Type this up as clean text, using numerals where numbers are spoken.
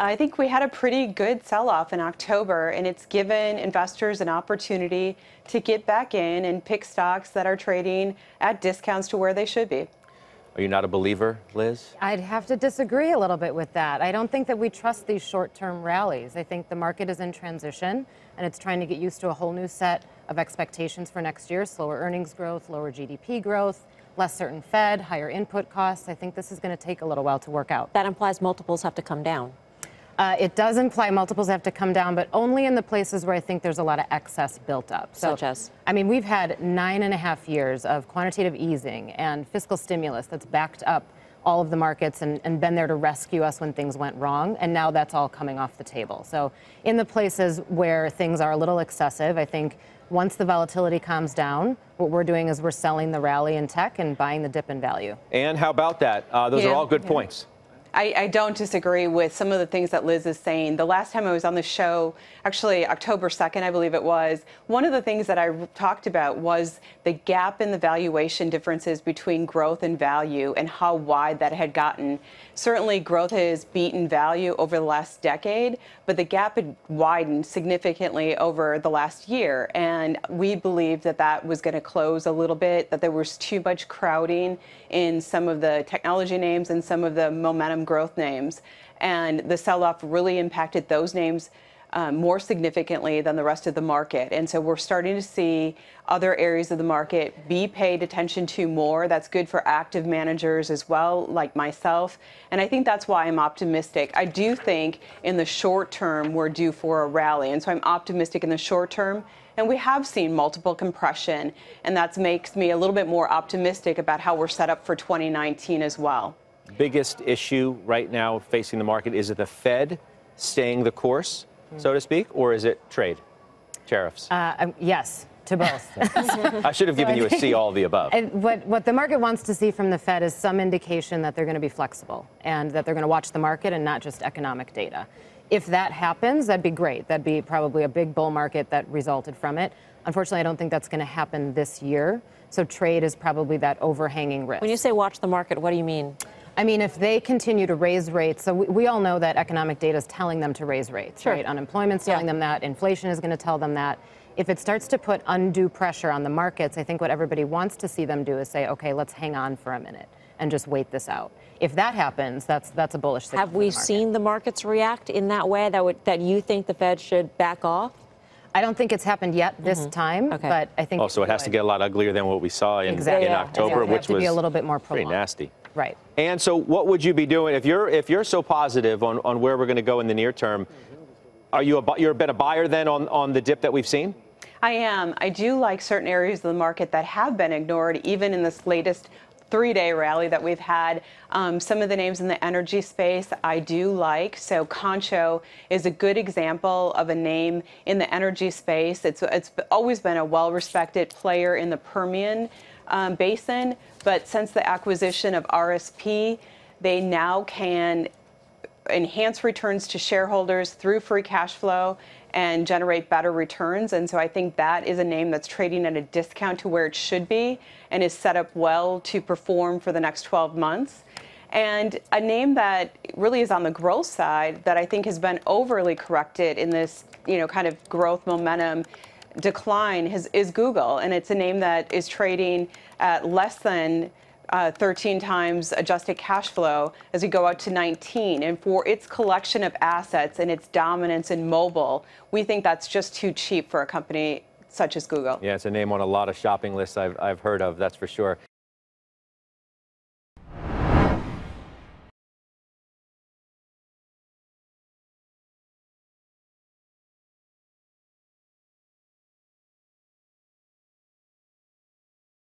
I think we had a pretty good sell-off in October, and it's given investors an opportunity to get back in and pick stocks that are trading at discounts to where they should be. Are you not a believer, Liz? I'd have to disagree a little bit with that. I don't think that we trust these short-term rallies. I think the market is in transition, and it's trying to get used to a whole new set of expectations for next year: slower earnings growth, lower GDP growth, less certain Fed, higher input costs. I think this is going to take a little while to work out. That implies multiples have to come down. It does imply multiples have to come down, but only in the places where I think there's a lot of excess built up. So, such as? I mean, we've had 9.5 years of quantitative easing and fiscal stimulus that's backed up all of the markets and been there to rescue us when things went wrong, and now that's all coming off the table. So in the places where things are a little excessive, I think once the volatility calms down, what we're doing is we're selling the rally in tech and buying the dip in value. And how about that? Those are all good points. I don't disagree with some of the things that Liz is saying. The last time I was on the show, actually October 2nd, I believe it was, one of the things that I talked about was the gap in the valuation differences between growth and value and how wide that had gotten. Certainly growth has beaten value over the last decade, but the gap had widened significantly over the last year. And we believed that that was going to close a little bit, that there was too much crowding in some of the technology names and some of the momentum growth names. And the sell-off really impacted those names more significantly than the rest of the market. And so we're starting to see other areas of the market be paid attention to more. That's good for active managers as well, like myself. And I think that's why I'm optimistic. I do think in the short term, we're due for a rally. And so I'm optimistic in the short term. And we have seen multiple compression. And that makes me a little bit more optimistic about how we're set up for 2019 as well. Biggest issue right now facing the market, is it the Fed staying the course, so to speak, or is it trade, tariffs? Yes, to both. I should have given you a C, all of the above. And what the market wants to see from the Fed is some indication that they're going to be flexible and that they're going to watch the market and not just economic data. If that happens, that'd be great. That'd be probably a big bull market that resulted from it. Unfortunately, I don't think that's going to happen this year. So trade is probably that overhanging risk. When you say watch the market, what do you mean? I mean, if they continue to raise rates, so we all know that economic data is telling them to raise rates, right? Unemployment's telling them that, inflation is going to tell them that. If it starts to put undue pressure on the markets, I think what everybody wants to see them do is say, okay, let's hang on for a minute and just wait this out. If that happens, that's a bullish signal. Have we seen the markets react in that way that you think the Fed should back off? I don't think it's happened yet this time, but I think. Oh, so it has to get a lot uglier than what we saw in October, which was be a little bit more pretty nasty. Right. And so what would you be doing if you're so positive on where we're going to go in the near term? You're a buyer then on the dip that we've seen? I am. I do like certain areas of the market that have been ignored, even in this latest 3-day rally that we've had. Some of the names in the energy space I do like. So Concho is a good example of a name in the energy space. It's always been a well-respected player in the Permian Basin, but since the acquisition of RSP, they now can enhance returns to shareholders through free cash flow and generate better returns. And so I think that is a name that's trading at a discount to where it should be and is set up well to perform for the next 12 months. And a name that really is on the growth side that I think has been overly corrected in this, kind of growth momentum decline is Google. And it's a name that is trading at less than 13 times adjusted cash flow as we go out to 19. And for its collection of assets and its dominance in mobile, we think that's just too cheap for a company such as Google. Yeah, it's a name on a lot of shopping lists I've heard of, that's for sure.